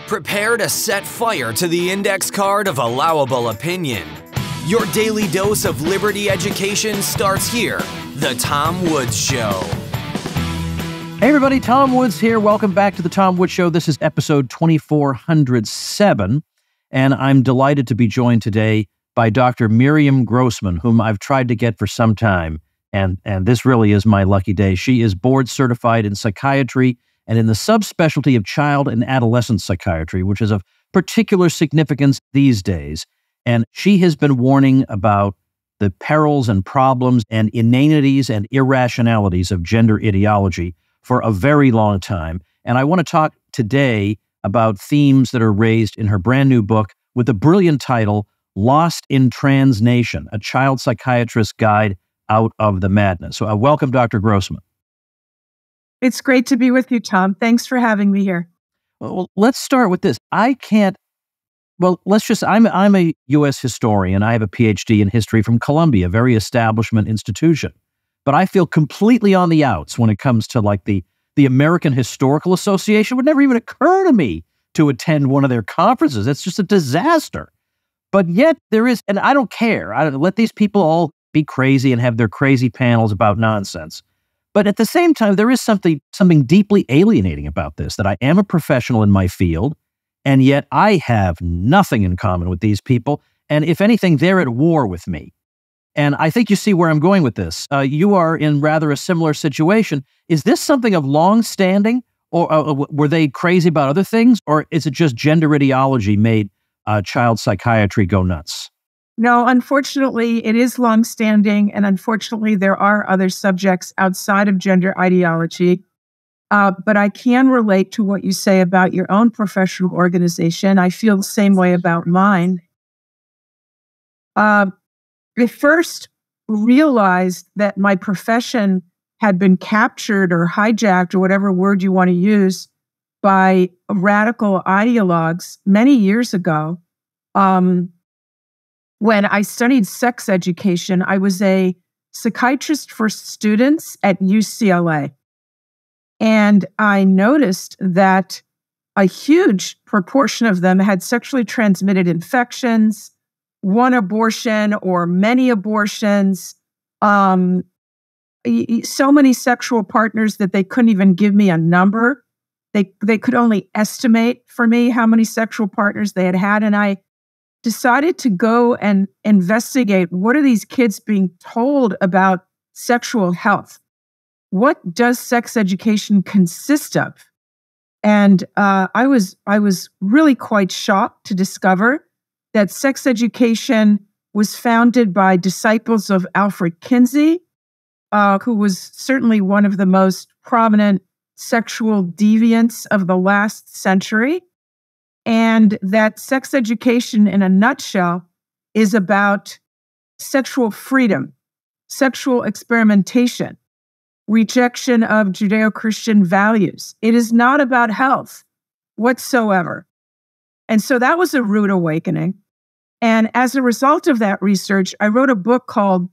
Prepare to set fire to the index card of allowable opinion. Your daily dose of liberty education starts here. The Tom Woods Show. Hey everybody, Tom Woods here. Welcome back to the Tom Woods Show. This is episode 2407, and I'm delighted to be joined today by Dr. Miriam Grossman, whom I've tried to get for some time, and this really is my lucky day. She is board certified in psychiatry and in the subspecialty of child and adolescent psychiatry, which is of particular significance these days. And she has been warning about the perils and problems and inanities and irrationalities of gender ideology for a very long time. And I want to talk today about themes that are raised in her brand new book with the brilliant title, Lost in Trans Nation, a child psychiatrist's guide out of the madness. So welcome, Dr. Grossman. It's great to be with you, Tom. Thanks for having me here. Well, let's start with this. I'm a U.S. historian. I have a PhD in history from Columbia, a very establishment institution. But I feel completely on the outs when it comes to like the American Historical Association. It would never even occur to me to attend one of their conferences. It's just a disaster. But yet there is, and I don't care. I don't let these people all be crazy and have their crazy panels about nonsense. But at the same time, there is something deeply alienating about this, that I am a professional in my field, and yet I have nothing in common with these people. And if anything, they're at war with me. And I think you see where I'm going with this. You are in rather a similar situation. Is this something of long standing, or were they crazy about other things, or is it just gender ideology made child psychiatry go nuts? No, unfortunately, it is longstanding, and unfortunately, there are other subjects outside of gender ideology. But I can relate to what you say about your own professional organization. I feel the same way about mine. I first realized that my profession had been captured or hijacked, or whatever word you want to use, by radical ideologues many years ago. When I studied sex education, I was a psychiatrist for students at UCLA. And I noticed that a huge proportion of them had sexually transmitted infections, one abortion or many abortions, so many sexual partners that they couldn't even give me a number. They could only estimate for me how many sexual partners they had had. And I decided to go and investigate, what are these kids being told about sexual health? What does sex education consist of? And I was really quite shocked to discover that sex education was founded by disciples of Alfred Kinsey, who was certainly one of the most prominent sexual deviants of the last century. And that sex education, in a nutshell, is about sexual freedom, sexual experimentation, rejection of Judeo-Christian values. It is not about health whatsoever. And so that was a rude awakening. And as a result of that research, I wrote a book called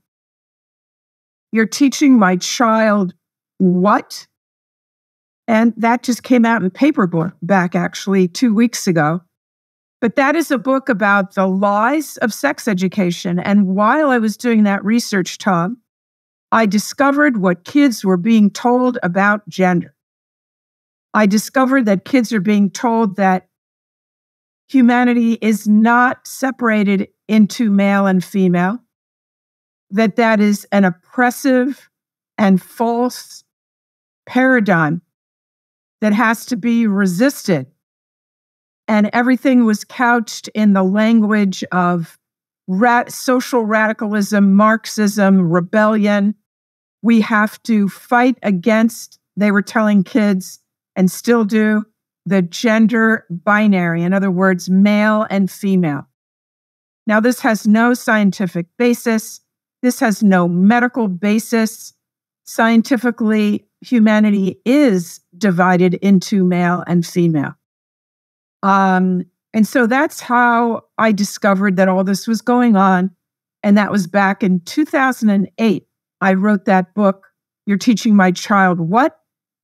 You're Teaching My Child What? And that just came out in paperback, actually, 2 weeks ago. But that is a book about the lies of sex education. And while I was doing that research, Tom, I discovered what kids were being told about gender. I discovered that kids are being told that humanity is not separated into male and female, that is an oppressive and false paradigm that has to be resisted. And everything was couched in the language of social radicalism, Marxism, rebellion. We have to fight against, they were telling kids, and still do, the gender binary. In other words, male and female. Now, this has no scientific basis. This has no medical basis. Scientifically, humanity is divided into male and female. And so that's how I discovered that all this was going on. And that was back in 2008. I wrote that book, You're Teaching My Child What?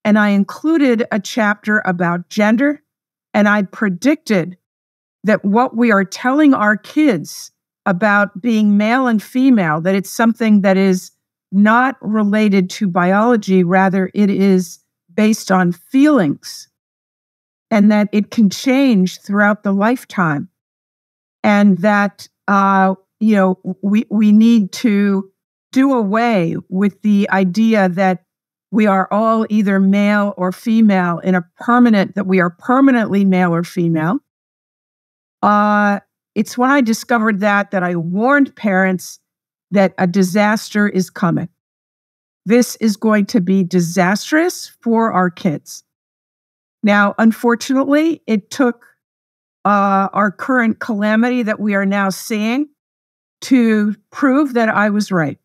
And I included a chapter about gender And I predicted that what we are telling our kids about being male and female, that it's something that is not related to biology, rather it is based on feelings, and that it can change throughout the lifetime. And that, we need to do away with the idea that we are all either male or female that we are permanently male or female. It's when I discovered that I warned parents that a disaster is coming. This is going to be disastrous for our kids. Now, unfortunately, it took our current calamity that we are now seeing to prove that I was right.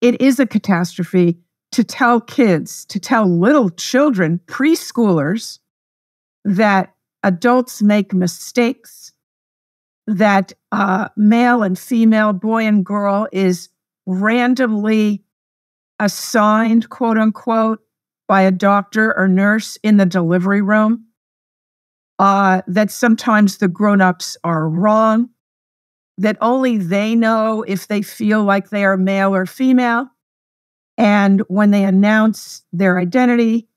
It is a catastrophe to tell kids, to tell little children, preschoolers, that adults make mistakes, that male and female, boy and girl is randomly assigned, quote unquote, by a doctor or nurse in the delivery room, that sometimes the grown-ups are wrong, that only they know if they feel like they are male or female. And when they announce their identity,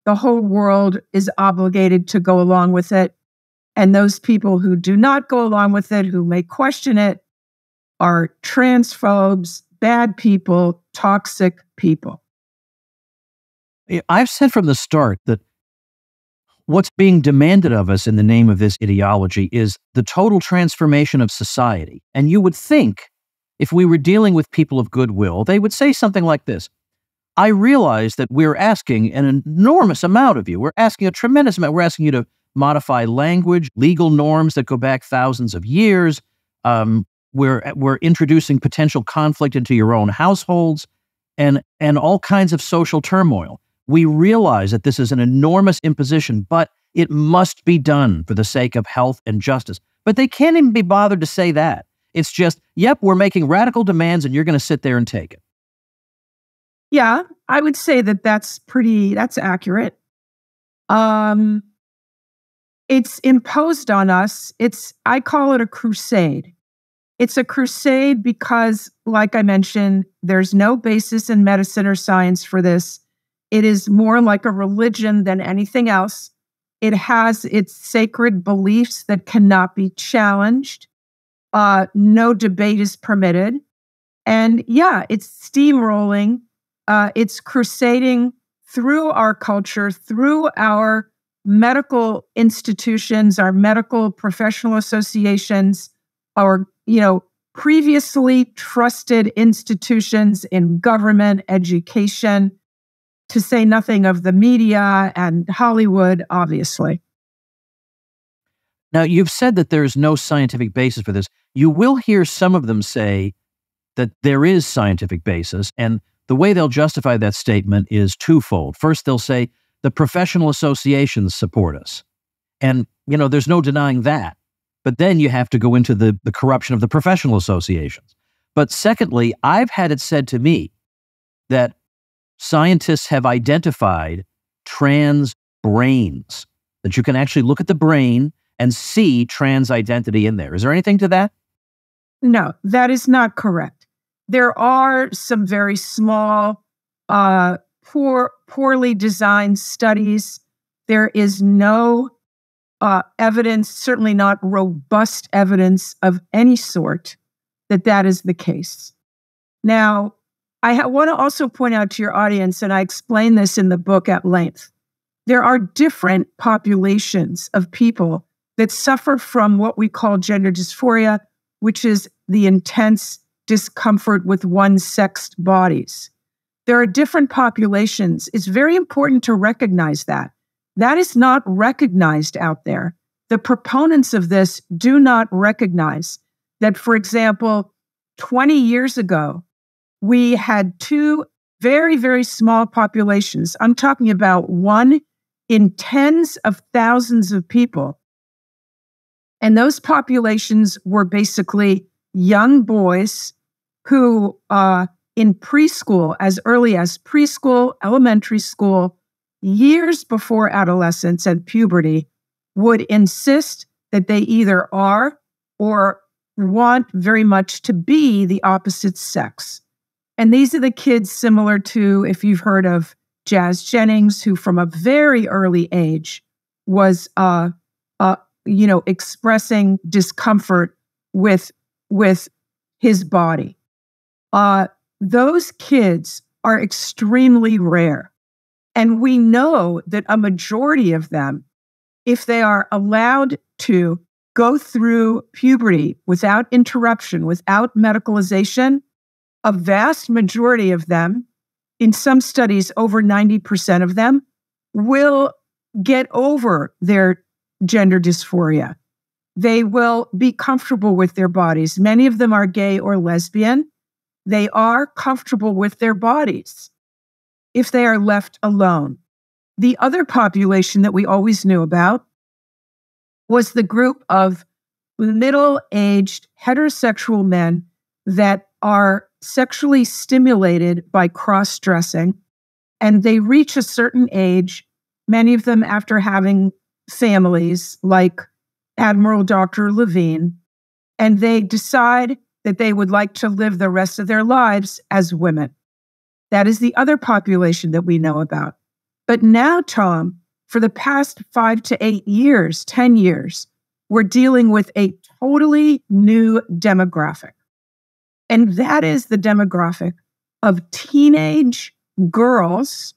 the whole world is obligated to go along with it. And those people who do not go along with it, who may question it, are transphobes, bad people, toxic people. I've said from the start that what's being demanded of us in the name of this ideology is the total transformation of society. And you would think if we were dealing with people of goodwill, they would say something like this: I realize that we're asking an enormous amount of you. We're asking a tremendous amount. We're asking you to modify language, legal norms that go back thousands of years. We're introducing potential conflict into your own households and all kinds of social turmoil. We realize that this is an enormous imposition, but it must be done for the sake of health and justice. But they can't even be bothered to say that. It's just, yep, we're making radical demands and you're going to sit there and take it. Yeah, I would say that's accurate. It's imposed on us. I call it a crusade. It's a crusade because, like I mentioned, there's no basis in medicine or science for this. It is more like a religion than anything else. It has its sacred beliefs that cannot be challenged. No debate is permitted. And yeah, it's steamrolling. It's crusading through our culture, through our medical institutions, our medical professional associations, our, previously trusted institutions in government, education, to say nothing of the media and Hollywood, obviously. Now, you've said that there's no scientific basis for this. You will hear some of them say that there is scientific basis, and the way they'll justify that statement is twofold. First, they'll say the professional associations support us. And, there's no denying that. But then you have to go into the corruption of the professional associations. But secondly, I've had it said to me that scientists have identified trans brains, that you can actually look at the brain and see trans identity in there. Is there anything to that? No, that is not correct. There are some very small, poorly designed studies. There is no evidence, certainly not robust evidence of any sort, that is the case. Now, I want to also point out to your audience, and I explain this in the book at length, there are different populations of people that suffer from what we call gender dysphoria, which is the intense discomfort with one-sexed bodies. There are different populations. It's very important to recognize that. That is not recognized out there. The proponents of this do not recognize that, for example, 20 years ago, we had two very, very small populations. I'm talking about 1 in tens of thousands of people. And those populations were basically young boys who, in preschool, as early as preschool, elementary school, years before adolescence and puberty, would insist that they either are or want very much to be the opposite sex. And these are the kids similar to, if you've heard of Jazz Jennings, who from a very early age was, expressing discomfort with his body. Those kids are extremely rare. And we know that a majority of them, if they are allowed to go through puberty without interruption, without medicalization, a vast majority of them, in some studies, over 90% of them, will get over their gender dysphoria. They will be comfortable with their bodies. Many of them are gay or lesbian. They are comfortable with their bodies if they are left alone. The other population that we always knew about was the group of middle-aged heterosexual men that are sexually stimulated by cross-dressing, and they reach a certain age, many of them after having families like Admiral Dr. Levine, and they decide that they would like to live the rest of their lives as women. That is the other population that we know about. But now, Tom, for the past 5 to 8 years, 10 years, we're dealing with a totally new demographic. And that is the demographic of teenage girls,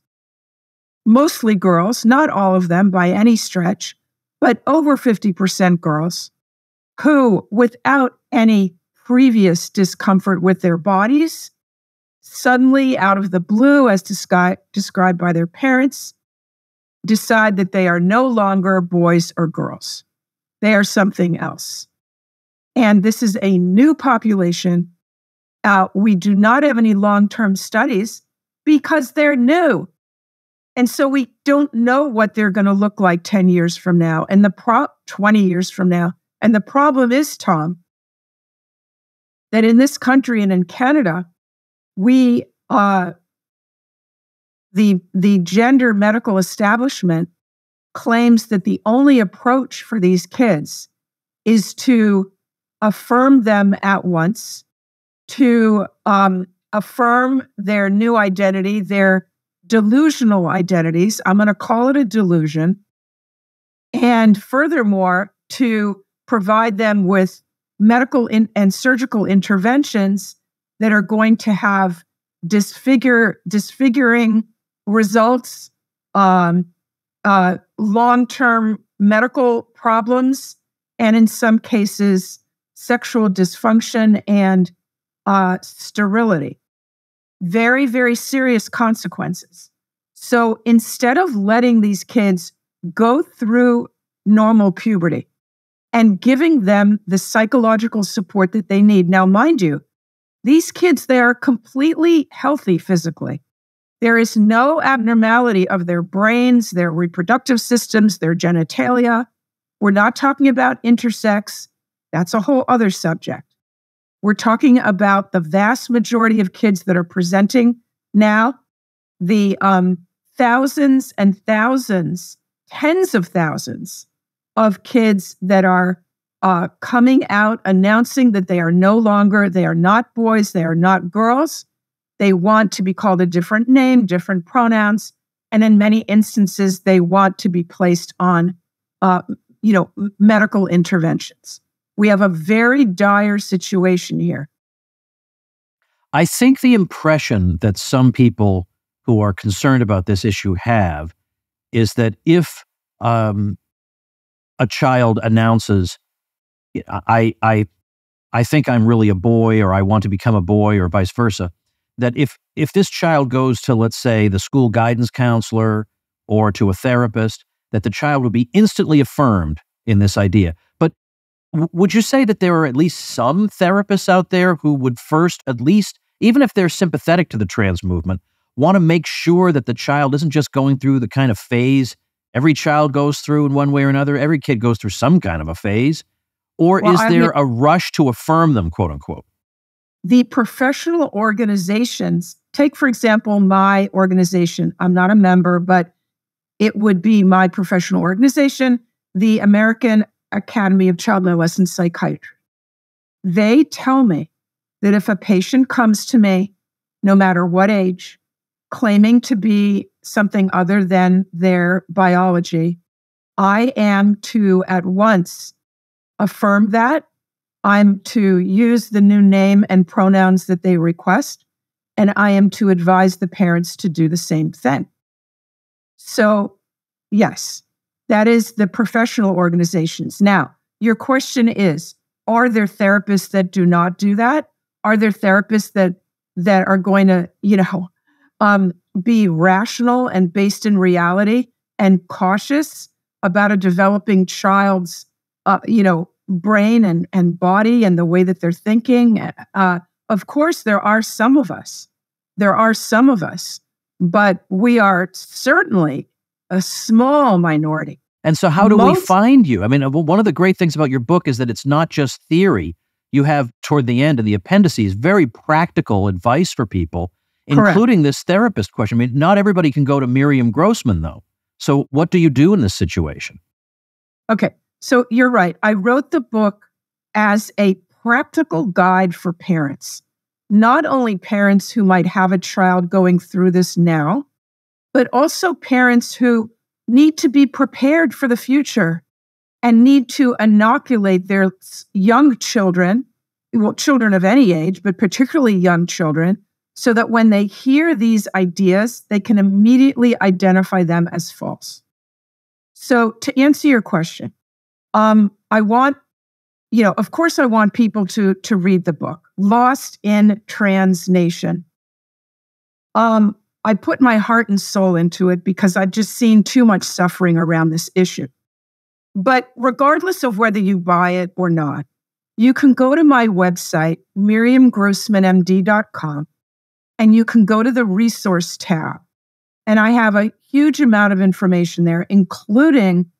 mostly girls, not all of them by any stretch, but over 50% girls, who, without any previous discomfort with their bodies, suddenly, out of the blue, as described by their parents, decide that they are no longer boys or girls. They are something else. And this is a new population. We do not have any long-term studies because they're new. And so we don't know what they're going to look like 10 years from now and 20 years from now. And the problem is, Tom, that in this country and in Canada, we, the gender medical establishment claims that the only approach for these kids is to affirm them at once, to affirm their new identity, their delusional identities. I'm going to call it a delusion. And furthermore, to provide them with medical and surgical interventions that are going to have disfiguring results, long-term medical problems, and in some cases, sexual dysfunction and sterility. Very, very serious consequences. So instead of letting these kids go through normal puberty and giving them the psychological support that they need. Now, mind you, these kids, they are completely healthy physically. There is no abnormality of their brains, their reproductive systems, their genitalia. We're not talking about intersex. That's a whole other subject. We're talking about the vast majority of kids that are presenting now, the thousands and thousands, tens of thousands of kids that are coming out, announcing that they are not boys, they are not girls. They want to be called a different name, different pronouns, and in many instances, they want to be placed on, medical interventions. We have a very dire situation here. I think the impression that some people who are concerned about this issue have is that if a child announces, I think I'm really a boy, or I want to become a boy, or vice versa, that if this child goes to, let's say, the school guidance counselor or to a therapist, that the child will be instantly affirmed in this idea. But would you say that there are at least some therapists out there who would first, at least, even if they're sympathetic to the trans movement, want to make sure that the child isn't just going through the kind of phase every child goes through in one way or another? Every kid goes through some kind of a phase. Or is there a rush to affirm them, quote unquote? The professional organizations, take, for example, my organization. I'm not a member, but it would be my professional organization, the American Academy of Child and Adolescent Psychiatry. They tell me that if a patient comes to me, no matter what age, claiming to be something other than their biology, I am to at once affirm that. I'm to use the new name and pronouns that they request, and I am to advise the parents to do the same thing. So, yes, that is the professional organizations. Now, your question is, are there therapists that do not do that? Are there therapists that are going to, be rational and based in reality and cautious about a developing child's, brain and body and the way that they're thinking? Of course, there are some of us. But we are certainly a small minority. And so how do we find you? I mean, one of the great things about your book is that it's not just theory. You have, toward the end of the appendices, very practical advice for people, including this therapist question. I mean, not everybody can go to Miriam Grossman, though. So what do you do in this situation? Okay, so you're right. I wrote the book as a practical guide for parents, not only parents who might have a child going through this now, but also parents who need to be prepared for the future and need to inoculate their young children, well, children of any age, but particularly young children, so that when they hear these ideas, they can immediately identify them as false. So to answer your question, I want, of course I want people to read the book, Lost in Trans Nation. I put my heart and soul into it because I've just seen too much suffering around this issue. But regardless of whether you buy it or not, you can go to my website, miriamgrossmanmd.com, and you can go to the resource tab. And I have a huge amount of information there, including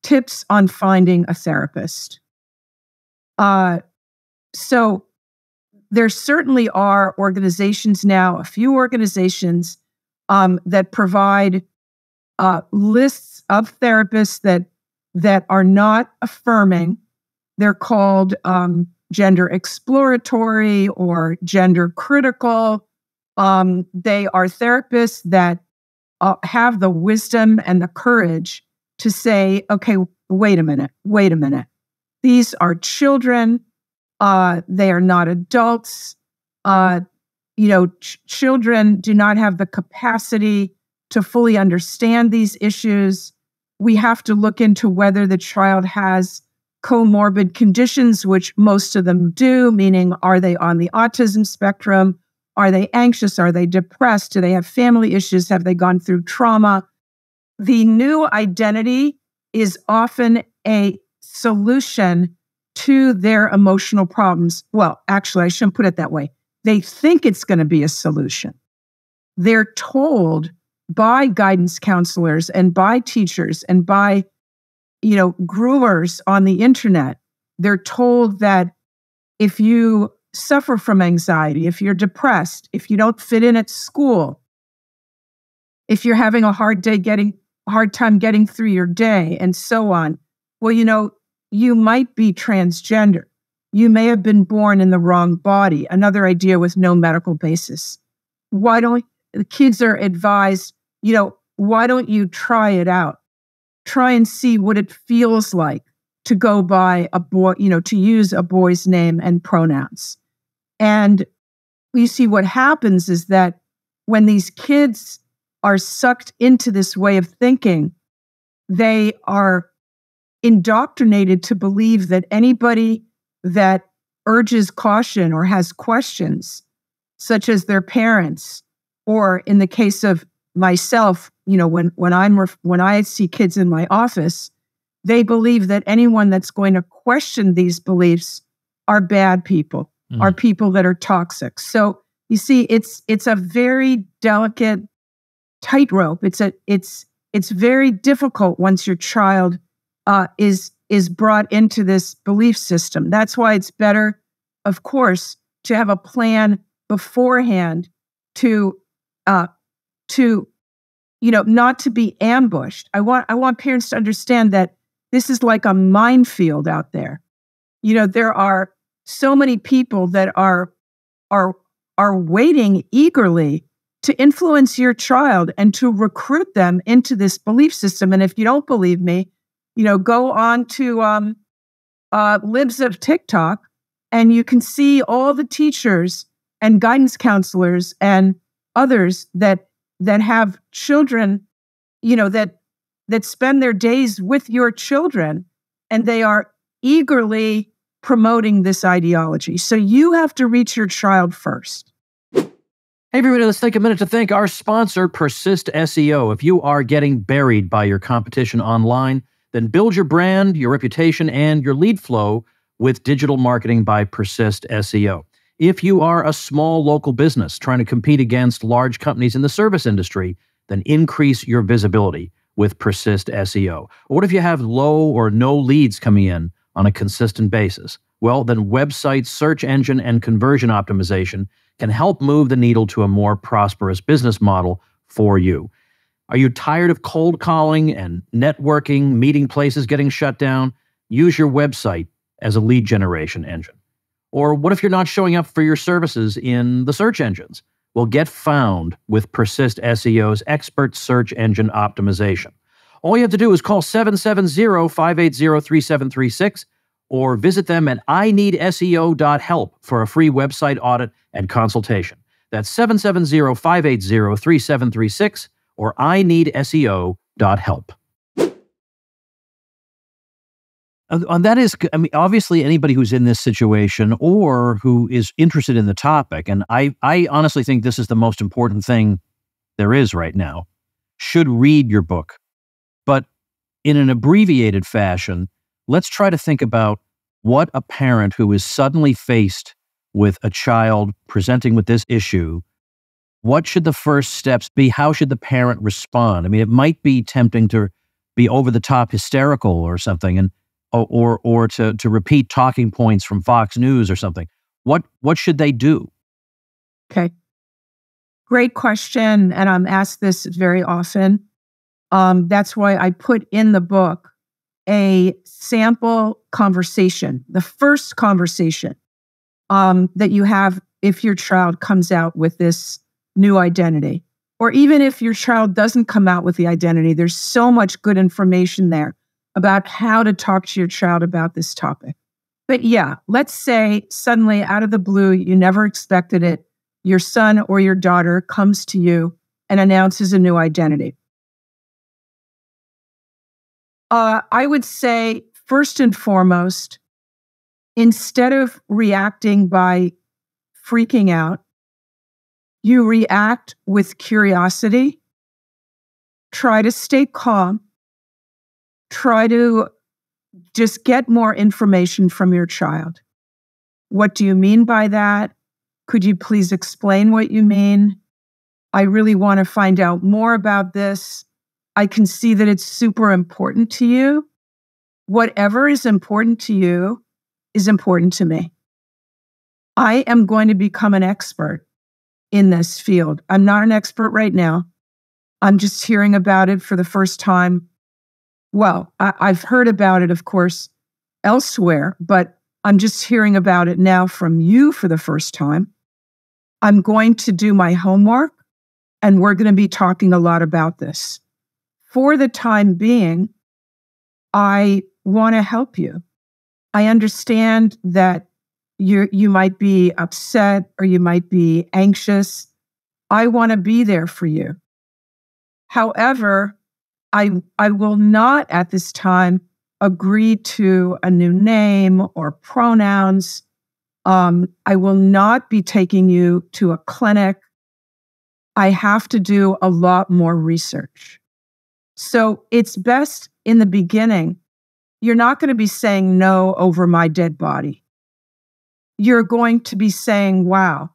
tips on finding a therapist. So there certainly are organizations now, a few organizations that provide lists of therapists that are not affirming. They're called gender exploratory or gender critical. They are therapists that have the wisdom and the courage to say, okay, wait a minute. These are children. They are not adults. Children do not have the capacity to fully understand these issues. We have to look into whether the child has comorbid conditions, which most of them do, meaning are they on the autism spectrum? Are they anxious? Are they depressed? Do they have family issues? Have they gone through trauma? The new identity is often a solution to their emotional problems. Well, actually, I shouldn't put it that way. They think it's going to be a solution. They're told by guidance counselors and by teachers and by, groomers on the internet. They're told that if you suffer from anxiety, if you're depressed, if you don't fit in at school, if you're having a hard time getting through your day, and so on, well, you might be transgender. You may have been born in the wrong body. Another idea with no medical basis. The kids are advised, why don't you try it out? Try and see what it feels like to go by a boy, to use a boy's name and pronouns. And you see what happens is that when these kids are sucked into this way of thinking, they are indoctrinated to believe that anybody that urges caution or has questions, such as their parents, or in the case of myself, when I see kids in my office, they believe that anyone that's going to question these beliefs are bad people, are people that are toxic. So you see, it's a very delicate tightrope. It's very difficult once your child is brought into this belief system. That's why it's better, of course, to have a plan beforehand to not to be ambushed. I want parents to understand that this is like a minefield out there. There are so many people that are waiting eagerly to influence your child and to recruit them into this belief system. And if you don't believe me, go on to Libs of TikTok, and you can see all the teachers and guidance counselors and others that have children, that spend their days with your children, and they are eagerly promoting this ideology. So you have to reach your child first. Hey, everybody, let's take a minute to thank our sponsor, Persist SEO. If you are getting buried by your competition online, then build your brand, your reputation, and your lead flow with digital marketing by Persist SEO. If you are a small local business trying to compete against large companies in the service industry, then increase your visibility with Persist SEO. Or what if you have low or no leads coming in on a consistent basis? Well, then website search engine and conversion optimization can help move the needle to a more prosperous business model for you. Are you tired of cold calling and networking, meeting places getting shut down? Use your website as a lead generation engine. Or what if you're not showing up for your services in the search engines? Well, get found with Persist SEO's expert search engine optimization. All you have to do is call 770-580-3736 or visit them at ineedseo.help for a free website audit and consultation. That's 770-580-3736 or ineedseo.help. And that is, obviously anybody who's in this situation or who is interested in the topic, and I honestly think this is the most important thing there is right now, should read your book. But in an abbreviated fashion, let's try to think about what a parent who is suddenly faced with a child presenting with this issue, what should the first steps be? How should the parent respond? It might be tempting to be over the top hysterical or something, and or to repeat talking points from Fox News or something. What should they do? Okay. Great question. And I'm asked this very often. That's why I put in the book a sample conversation, the first conversation that you have if your child comes out with this new identity. Or even if your child doesn't come out with the identity, there's so much good information there about how to talk to your child about this topic. But yeah, let's say suddenly out of the blue, you never expected it, your son or your daughter comes to you and announces a new identity. I would say, first and foremost, instead of reacting by freaking out, you react with curiosity. Try to stay calm. Try to just get more information from your child. What do you mean by that? Could you please explain what you mean? I really want to find out more about this. I can see that it's super important to you. Whatever is important to you is important to me. I am going to become an expert in this field. I'm not an expert right now. I'm just hearing about it for the first time. Well, I've heard about it, of course, elsewhere, but I'm just hearing about it now from you for the first time. I'm going to do my homework, and we're going to be talking a lot about this. For the time being, I want to help you. I understand that you might be upset or you might be anxious. I want to be there for you. However, I will not at this time agree to a new name or pronouns. I will not be taking you to a clinic. I have to do a lot more research. So it's best in the beginning, you're not going to be saying no over my dead body. You're going to be saying, wow,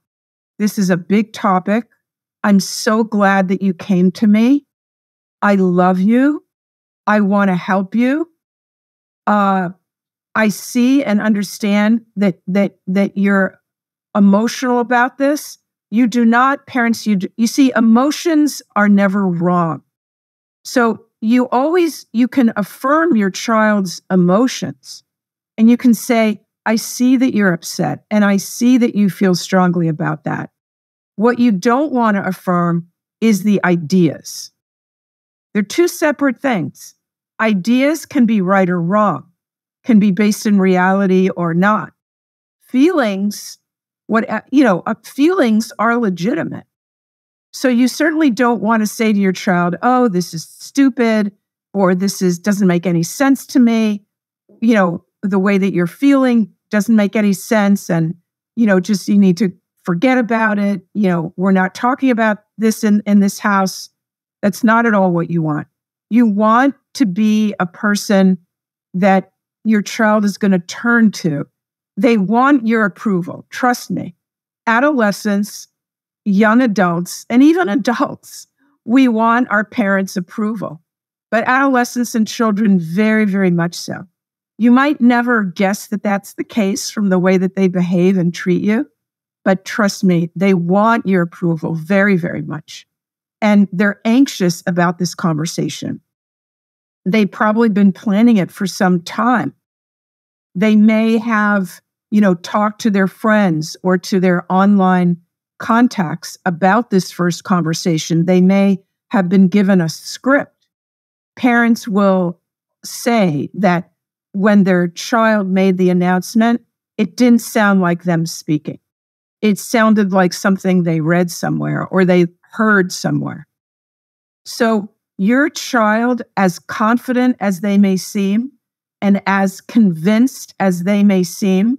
this is a big topic. I'm so glad that you came to me. I love you. I want to help you. I see and understand that you're emotional about this. You do not, parents, you see, emotions are never wrong. So you can affirm your child's emotions, and you can say, I see that you're upset, and I see that you feel strongly about that. What you don't want to affirm is the ideas. They're two separate things. Ideas can be right or wrong, can be based in reality or not. Feelings, feelings are legitimate. So you certainly don't want to say to your child, "Oh, this is stupid," or doesn't make any sense to me. The way that you're feeling doesn't make any sense, and just you need to forget about it. We're not talking about this in this house. That's not at all what you want. You want to be a person that your child is going to turn to. They want your approval. Trust me. Adolescents, young adults, and even adults, we want our parents' approval. But adolescents and children, very, very much so. You might never guess that that's the case from the way that they behave and treat you. But trust me, they want your approval very, very much. And they're anxious about this conversation. They've probably been planning it for some time. They may have, talked to their friends or to their online contacts about this first conversation. They may have been given a script. Parents will say that when their child made the announcement, it didn't sound like them speaking. It sounded like something they read somewhere or they heard somewhere. So your child, as confident as they may seem and as convinced as they may seem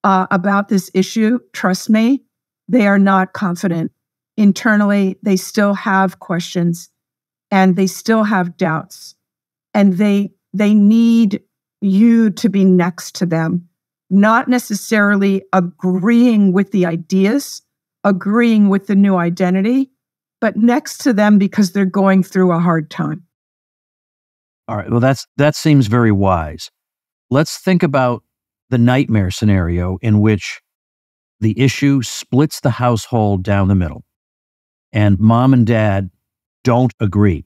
about this issue, trust me, they are not confident. Internally, they still have questions and they still have doubts. And they need you to be next to them, not necessarily agreeing with the ideas, agreeing with the new identity, but next to them because they're going through a hard time. All right. Well, that seems very wise. Let's think about the nightmare scenario in which the issue splits the household down the middle and mom and dad don't agree.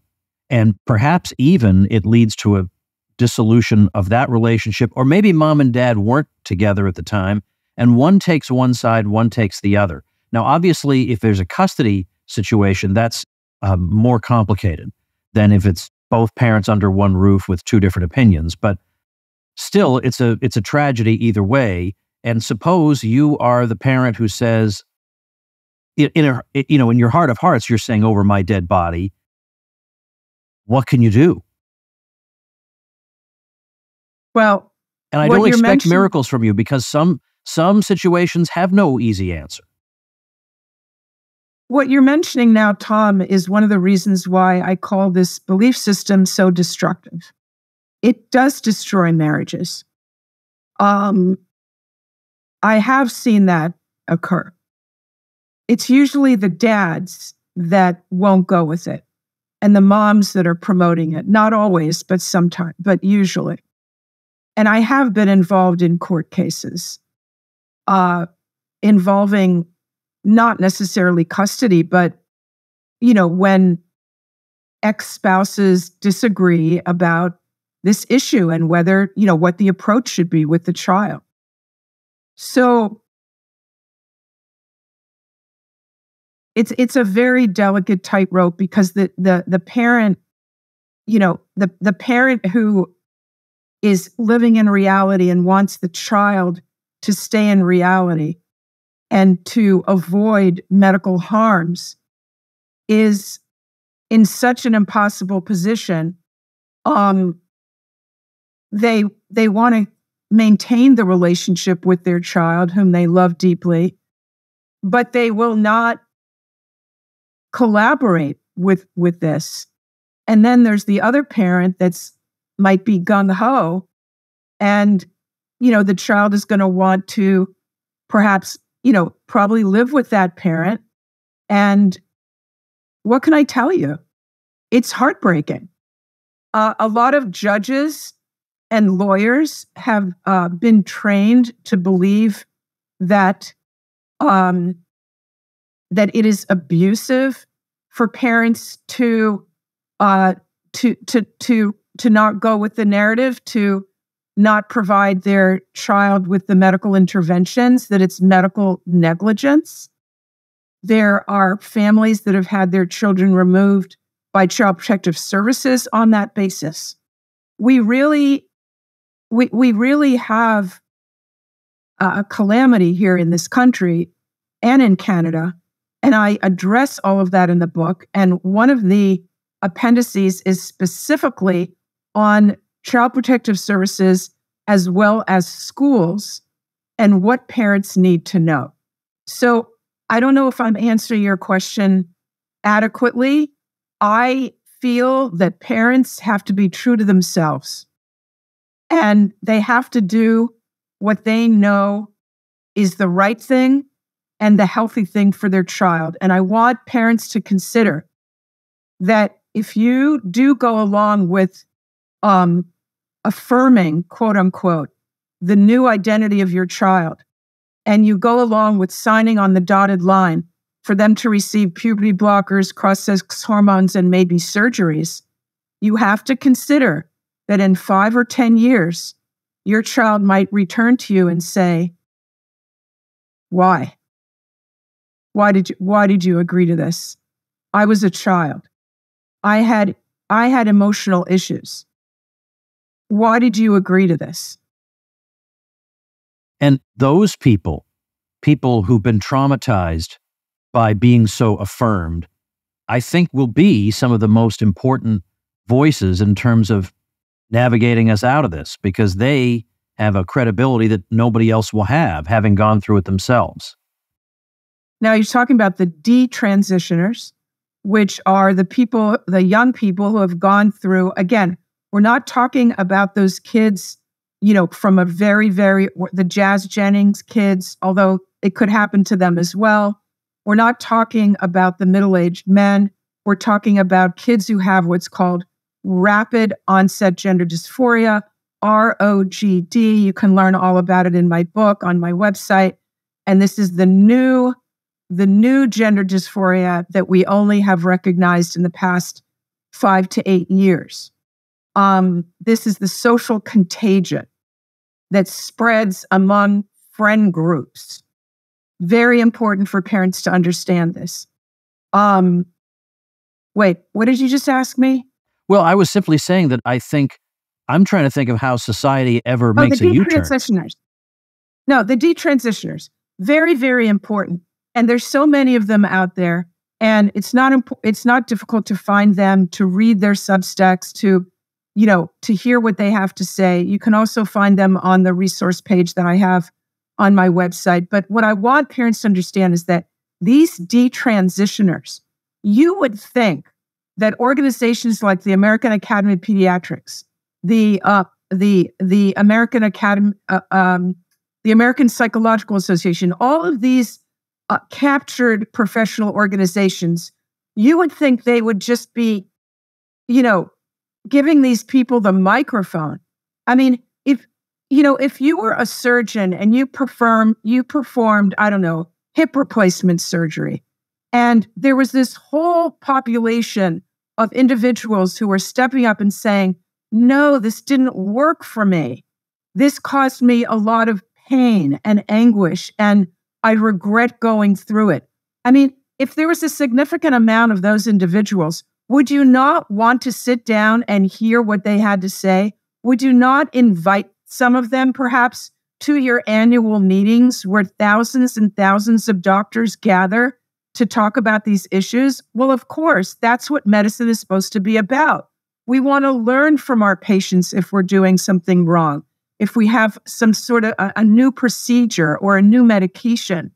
And perhaps even it leads to a dissolution of that relationship, or maybe mom and dad weren't together at the time and one takes one side, one takes the other. Now, obviously, if there's a custody situation, that's more complicated than if it's both parents under one roof with two different opinions. But still, it's a tragedy either way. And suppose you are the parent who says, in your heart of hearts, you're saying, "Over my dead body." What can you do? Well, and I don't expect miracles from you because some situations have no easy answer. What you're mentioning now, Tom, is one of the reasons why I call this belief system so destructive. It does destroy marriages. I have seen that occur. It's usually the dads that won't go with it and the moms that are promoting it. Not always, but sometimes, but usually. And I have been involved in court cases involving not necessarily custody, but, when ex-spouses disagree about this issue and whether, what the approach should be with the child. So it's a very delicate tightrope because the parent, the parent who is living in reality and wants the child to stay in reality and to avoid medical harms is in such an impossible position. They want to maintain the relationship with their child, whom they love deeply, but they will not collaborate with this. And then there's the other parent that's might be gung-ho, and the child is going to want to perhaps probably live with that parent. And what can I tell you? It's heartbreaking. A lot of judges and lawyers have been trained to believe that that it is abusive for parents to to not go with the narrative, to not provide their child with the medical interventions, that it's medical negligence. There are families that have had their children removed by Child Protective Services on that basis. We really have a calamity here in this country and in Canada. And I address all of that in the book. And one of the appendices is specifically on Child Protective Services as well as schools and what parents need to know. So I don't know if I'm answering your question adequately. I feel that parents have to be true to themselves and they have to do what they know is the right thing and the healthy thing for their child. And I want parents to consider that if you do go along with affirming, quote unquote, the new identity of your child, and you go along with signing on the dotted line for them to receive puberty blockers, cross-sex hormones, and maybe surgeries, you have to consider that in 5 or 10 years, your child might return to you and say, why? Why did you agree to this? I was a child. I had emotional issues. Why did you agree to this? And those people who've been traumatized by being so affirmed, I think will be some of the most important voices in terms of navigating us out of this, because they have a credibility that nobody else will have, having gone through it themselves. Now you're talking about the detransitioners, which are the young people who have gone through, again, we're not talking about those kids, from a very, the Jazz Jennings kids, although it could happen to them as well. We're not talking about the middle-aged men. We're talking about kids who have what's called rapid onset gender dysphoria, ROGD. You can learn all about it in my book on my website. And this is the new gender dysphoria that we only have recognized in the past 5 to 8 years. This is the social contagion that spreads among friend groups. Very important for parents to understand this. Wait, what did you just ask me? Well, I was simply saying that I'm trying to think of how society ever makes a U-turn. No, the detransitioners. Very, very important. And there's so many of them out there. And it's not difficult to find them, to read their Substacks, to hear what they have to say. You can also find them on the resource page that I have on my website. But what I want parents to understand is that these detransitioners, you would think that organizations like the American Academy of Pediatrics, the American Academy, the American Psychological Association, all of these captured professional organizations, you would think they would just be, giving these people the microphone. I mean, if you were a surgeon and you performed, I don't know, hip replacement surgery, and there was this whole population of individuals who were stepping up and saying, no, this didn't work for me. This caused me a lot of pain and anguish, and I regret going through it. I mean, if there was a significant amount of those individuals, would you not want to sit down and hear what they had to say? Would you not invite some of them perhaps to your annual meetings where thousands and thousands of doctors gather to talk about these issues? Well, of course, that's what medicine is supposed to be about. We want to learn from our patients if we're doing something wrong, if we have some sort of a new procedure or a new medication,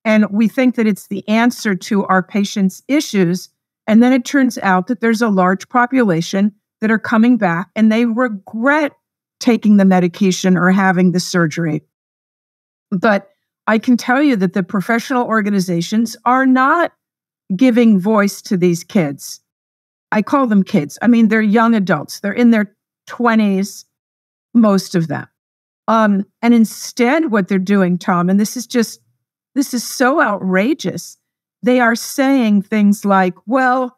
and we think that it's the answer to our patients' issues. And then it turns out that there's a large population that are coming back and they regret taking the medication or having the surgery. But I can tell you that the professional organizations are not giving voice to these kids. I call them kids. I mean, they're young adults. They're in their 20s, most of them. And instead, what they're doing, Tom, and this is so outrageous. They are saying things like, well,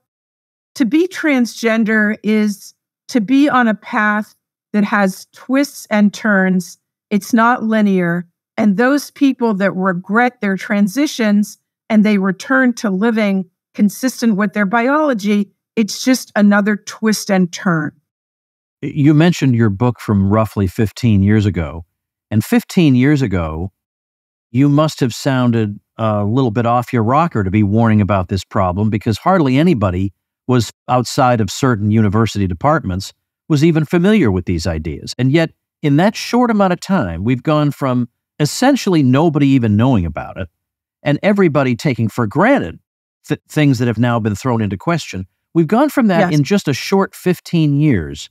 to be transgender is to be on a path that has twists and turns. It's not linear. And those people that regret their transitions and they return to living consistent with their biology, it's just another twist and turn. You mentioned your book from roughly 15 years ago. And 15 years ago, you must have sounded a little bit off your rocker to be warning about this problem, because hardly anybody was outside of certain university departments was even familiar with these ideas. And yet, in that short amount of time, we've gone from essentially nobody even knowing about it and everybody taking for granted things that have now been thrown into question. We've gone from that in just a short 15 years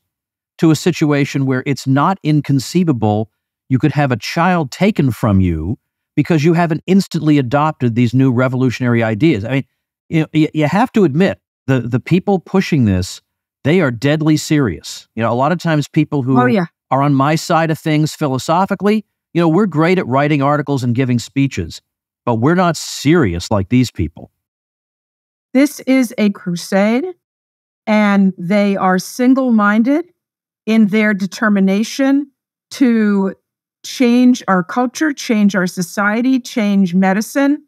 to a situation where it's not inconceivable you could have a child taken from you because you haven't instantly adopted these new revolutionary ideas. I mean, you have to admit, the people pushing this, they are deadly serious. A lot of times people who are on my side of things philosophically, we're great at writing articles and giving speeches, but we're not serious like these people. This is a crusade, and they are single-minded in their determination to change our culture, change our society, change medicine,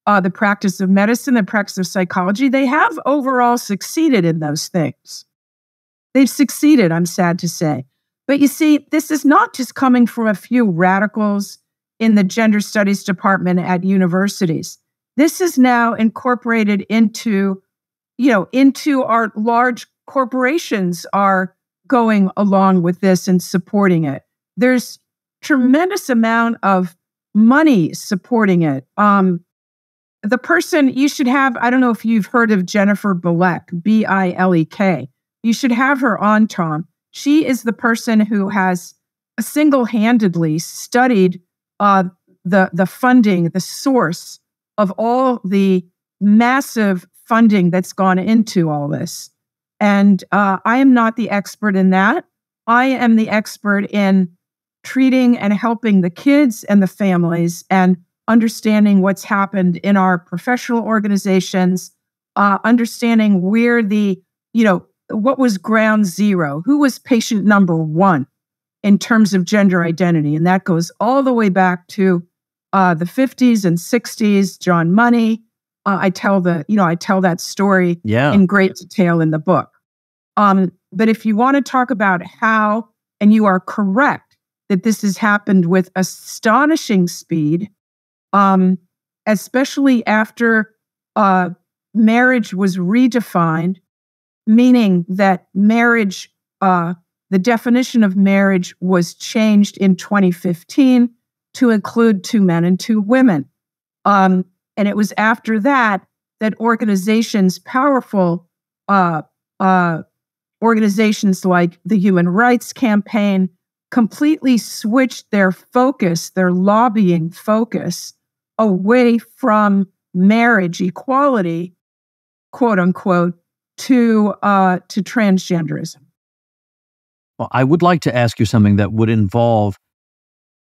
the practice of medicine, the practice of psychology. They have overall succeeded in those things. They've succeeded, I'm sad to say. But you see, this is not just coming from a few radicals in the gender studies department at universities. This is now incorporated into our large corporations are going along with this and supporting it. There's tremendous amount of money supporting it. The person you should have, I don't know if you've heard of Jennifer Bilek, Bilek. You should have her on, Tom. She is the person who has single-handedly studied the funding, the source of all the massive funding that's gone into all this. And I am not the expert in that. I am the expert in treating and helping the kids and the families and understanding what's happened in our professional organizations, understanding where what was ground zero, who was patient number one in terms of gender identity. And that goes all the way back to the 50s and 60s, John Money. I tell that story in great detail in the book. But if you want to talk about how, and you are correct that this has happened with astonishing speed, especially after marriage was redefined, meaning that marriage, the definition of marriage was changed in 2015 to include 2 men and 2 women. And it was after that organizations, powerful organizations like the Human Rights Campaign, completely switched their focus, their lobbying focus, away from marriage equality, quote unquote, to transgenderism. Well, I would like to ask you something that would involve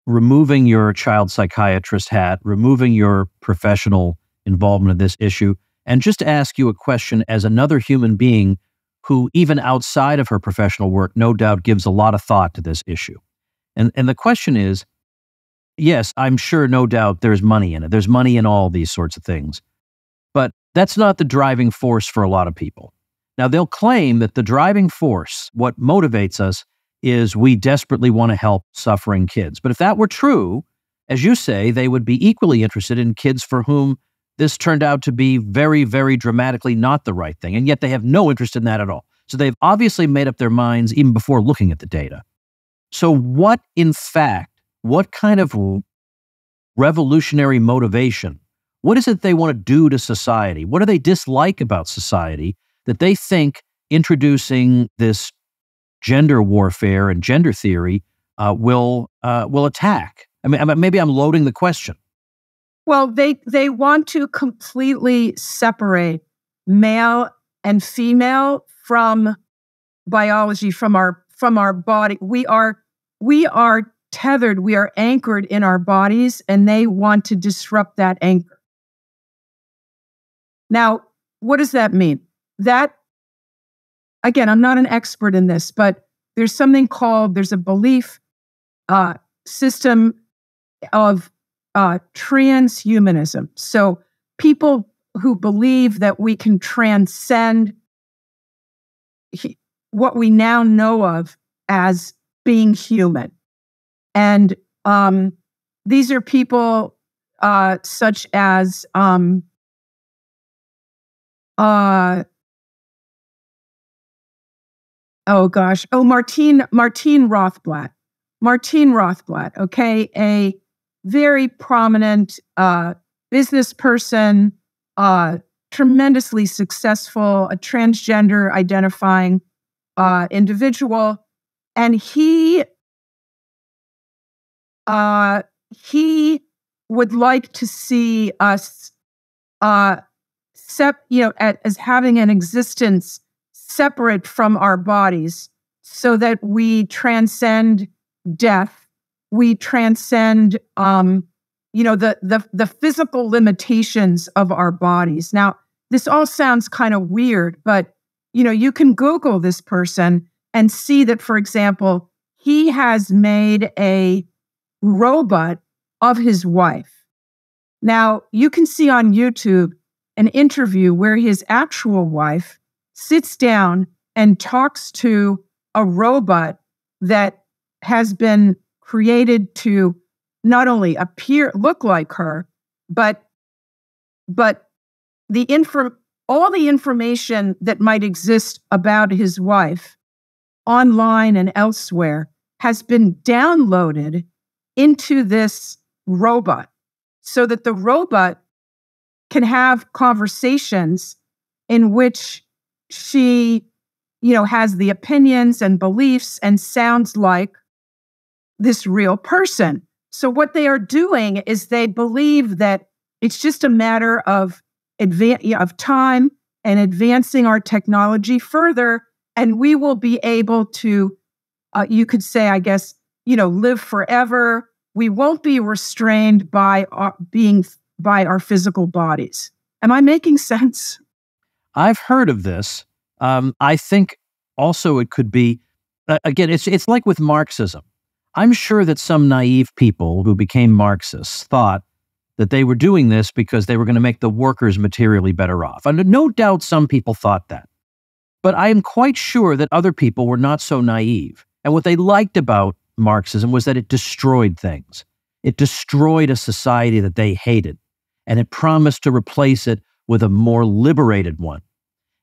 removing your child psychiatrist hat, removing your professional involvement in this issue, and just ask you a question as another human being who, even outside of her professional work, no doubt gives a lot of thought to this issue. And the question is, yes, I'm sure, no doubt, there's money in it. There's money in all these sorts of things. But that's not the driving force for a lot of people. Now, they'll claim that the driving force, what motivates us, is we desperately want to help suffering kids. But if that were true, as you say, they would be equally interested in kids for whom this turned out to be very, very dramatically not the right thing. And yet they have no interest in that at all. So they've obviously made up their minds even before looking at the data. So what kind of revolutionary motivation, what is it they want to do to society? What do they dislike about society that they think introducing this gender warfare and gender theory will attack? I mean, maybe I'm loading the question. Well, they want to completely separate male and female from biology, from our body. We are tethered, we are anchored in our bodies, and they want to disrupt that anchor. Now, what does that mean? That again, I'm not an expert in this, but there's a belief system of transhumanism. So people who believe that we can transcend what we now know of as being human. And these are people such as Martine Rothblatt. Martine Rothblatt, okay, a very prominent business person, tremendously successful, a transgender identifying individual, and he would like to see us, as having an existence separate from our bodies, so that we transcend death, we transcend, the physical limitations of our bodies. Now, this all sounds kind of weird, but you can Google this person and see that, for example, he has made a robot of his wife. Now, you can see on YouTube an interview where his actual wife sits down and talks to a robot that has been created to not only look like her, but all the information that might exist about his wife online and elsewhere has been downloaded into this robot, so that the robot can have conversations in which she, has the opinions and beliefs and sounds like this real person. So what they are doing is they believe that it's just a matter of time and advancing our technology further, and we will be able to, you could say, I guess, live forever. We won't be restrained by our physical bodies. Am I making sense? I've heard of this. I think also it could be, again, it's like with Marxism. I'm sure that some naive people who became Marxists thought that they were doing this because they were going to make the workers materially better off. And no doubt some people thought that. But I am quite sure that other people were not so naive. And what they liked about Marxism was that it destroyed things. It destroyed a society that they hated, and it promised to replace it with a more liberated one.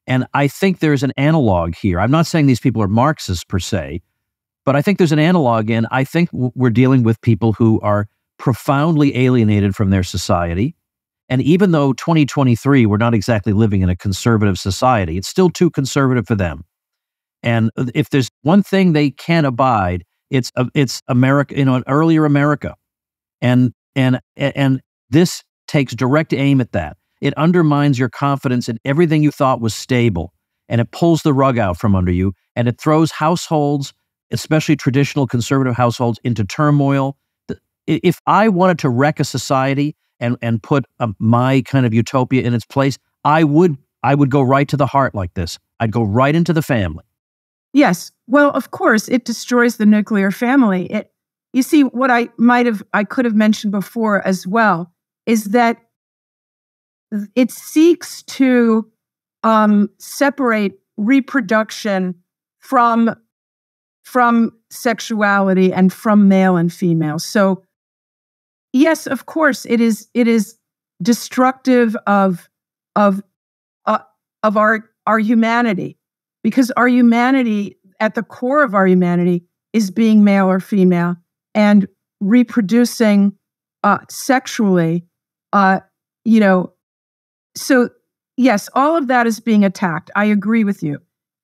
And I think there's an analog here. I'm not saying these people are Marxists per se, but I think there's an analog in, I think we're dealing with people who are profoundly alienated from their society. And even though 2023, we're not exactly living in a conservative society, it's still too conservative for them. And if there's one thing they can't abide, it's America, an earlier America. And this takes direct aim at that. It undermines your confidence in everything you thought was stable, and it pulls the rug out from under you, and it throws households, especially traditional conservative households, into turmoil. If I wanted to wreck a society and put my kind of utopia in its place, I would go right to the heart like this. I'd go right into the family. Yes. Well, of course, it destroys the nuclear family. You see, what I could have mentioned before as well is that it seeks to separate reproduction from sexuality and from male and female. So, yes, of course, it is destructive of our humanity, because our humanity, at the core of our humanity, is being male or female and reproducing sexually. So yes, all of that is being attacked. I agree with you.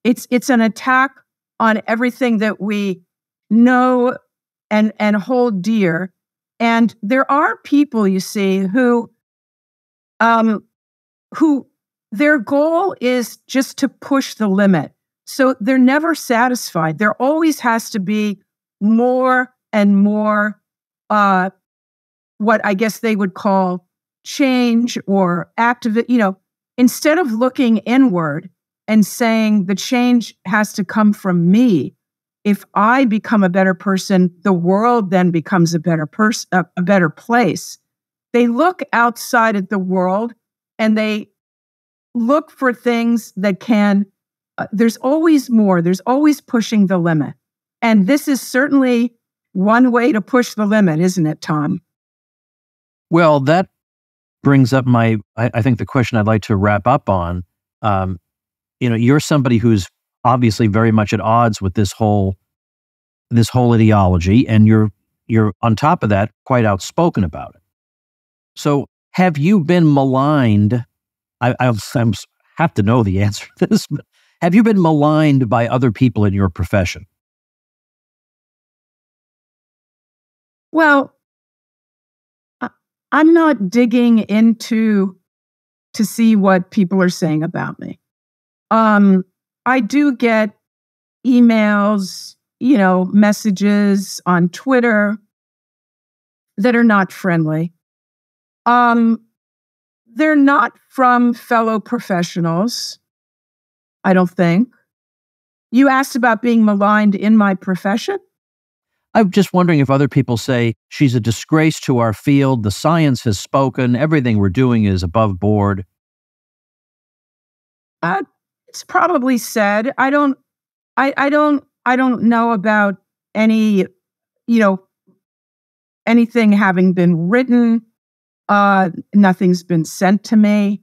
It's an attack on everything that we know and hold dear. And there are people, you see, who their goal is just to push the limit. So they're never satisfied. There always has to be more and more, what I guess they would call change or activate. Instead of looking inward and saying the change has to come from me. If I become a better person, the world then becomes a better a better place. They look outside at the world and they look for things that can, there's always more, there's always pushing the limit. And this is certainly one way to push the limit, isn't it, Tom? Well, that brings up I think the question I'd like to wrap up on. You're somebody who's obviously very much at odds with this whole ideology, and you're on top of that quite outspoken about it. So, have you been maligned? I have to know the answer to this, but have you been maligned by other people in your profession? Well, I'm not digging into to see what people are saying about me. I do get emails, messages on Twitter that are not friendly. They're not from fellow professionals, I don't think. You asked about being maligned in my profession? I'm just wondering if other people say, she's a disgrace to our field, the science has spoken, everything we're doing is above board. It's probably said. I don't know about any, anything having been written. Nothing's been sent to me.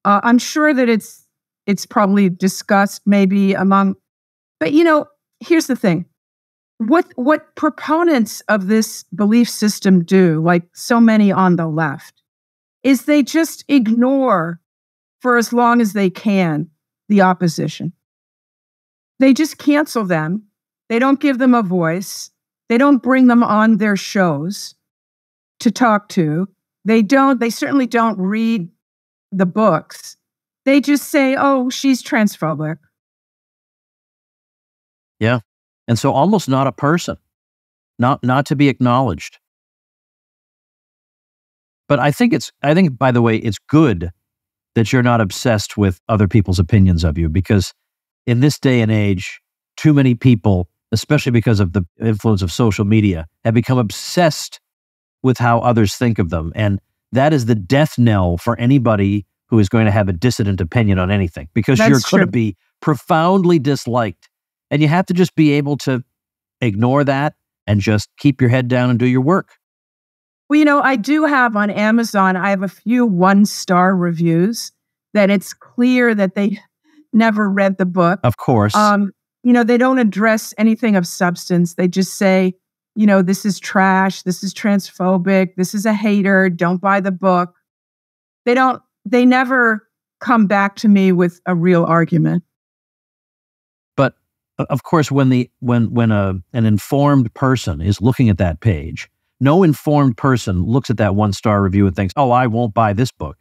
I'm sure that it's probably discussed maybe among, but here's the thing. What proponents of this belief system do, like so many on the left, is they just ignore for as long as they can the opposition. They just cancel them. They don't give them a voice. They don't bring them on their shows to talk to. They certainly don't read the books. They just say, oh, she's transphobic. Yeah. And so almost not a person, not to be acknowledged. But I think, by the way, it's good that you're not obsessed with other people's opinions of you, because in this day and age, too many people, especially because of the influence of social media, have become obsessed with how others think of them. And that is the death knell for anybody who is going to have a dissident opinion on anything, because you're going to be profoundly disliked. And you have to just be able to ignore that and just keep your head down and do your work. Well, I do have on Amazon, I have a few 1-star reviews that it's clear that they never read the book. Of course. They don't address anything of substance. They just say, this is trash, this is transphobic, this is a hater, don't buy the book. They never come back to me with a real argument. But of course, when an informed person is looking at that page, no informed person looks at that 1-star review and thinks, oh, I won't buy this book.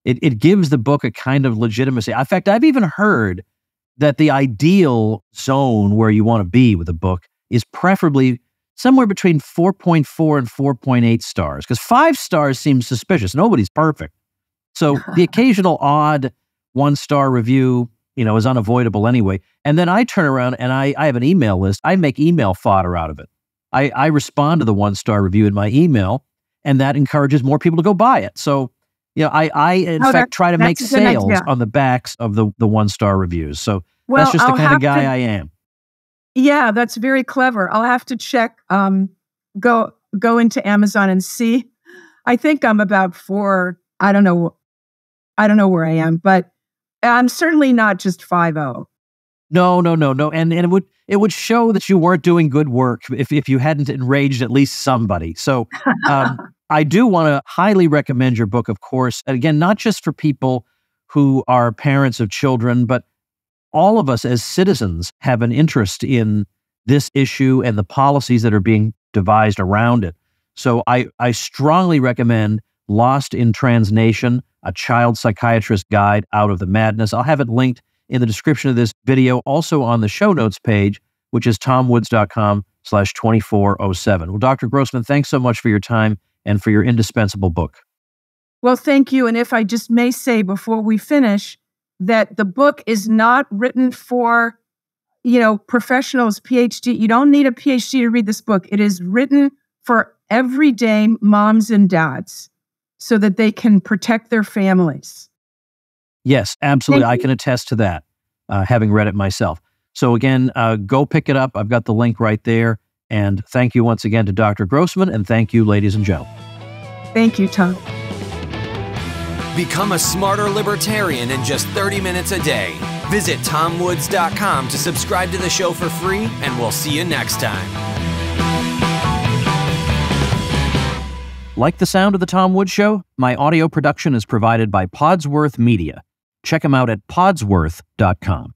It gives the book a kind of legitimacy. In fact, I've even heard that the ideal zone where you want to be with a book is preferably somewhere between 4.4 and 4.8 stars, because 5 stars seems suspicious. Nobody's perfect. So the occasional odd 1-star review, is unavoidable anyway. And then I turn around and I have an email list. I make email fodder out of it. I respond to the 1-star review in my email, and that encourages more people to go buy it. So, I in fact try to make sales on the backs of the 1-star reviews. So that's just the kind of guy I am. Yeah, that's very clever. I'll have to check, go into Amazon and see. I think I'm about 4. I don't know where I am, but I'm certainly not just 5.0. No. And it would show that you weren't doing good work if you hadn't enraged at least somebody. So I do want to highly recommend your book, of course. And again, not just for people who are parents of children, but all of us as citizens have an interest in this issue and the policies that are being devised around it. So I strongly recommend Lost in Transnation, a child psychiatrist guide out of the madness. I'll have it linked in the description of this video, also on the show notes page, which is tomwoods.com/2407. Well, Dr. Grossman, thanks so much for your time and for your indispensable book. Well, thank you. And if I just may say before we finish, that the book is not written for, professionals, PhD. You don't need a PhD to read this book. It is written for everyday moms and dads so that they can protect their families. Yes, absolutely. I can attest to that, having read it myself. So again, go pick it up. I've got the link right there. And thank you once again to Dr. Grossman, and thank you, ladies and gentlemen. Thank you, Tom. Become a smarter libertarian in just 30 minutes a day. Visit tomwoods.com to subscribe to the show for free, and we'll see you next time. Like the sound of The Tom Woods Show? My audio production is provided by Podsworth Media. Check them out at podsworth.com.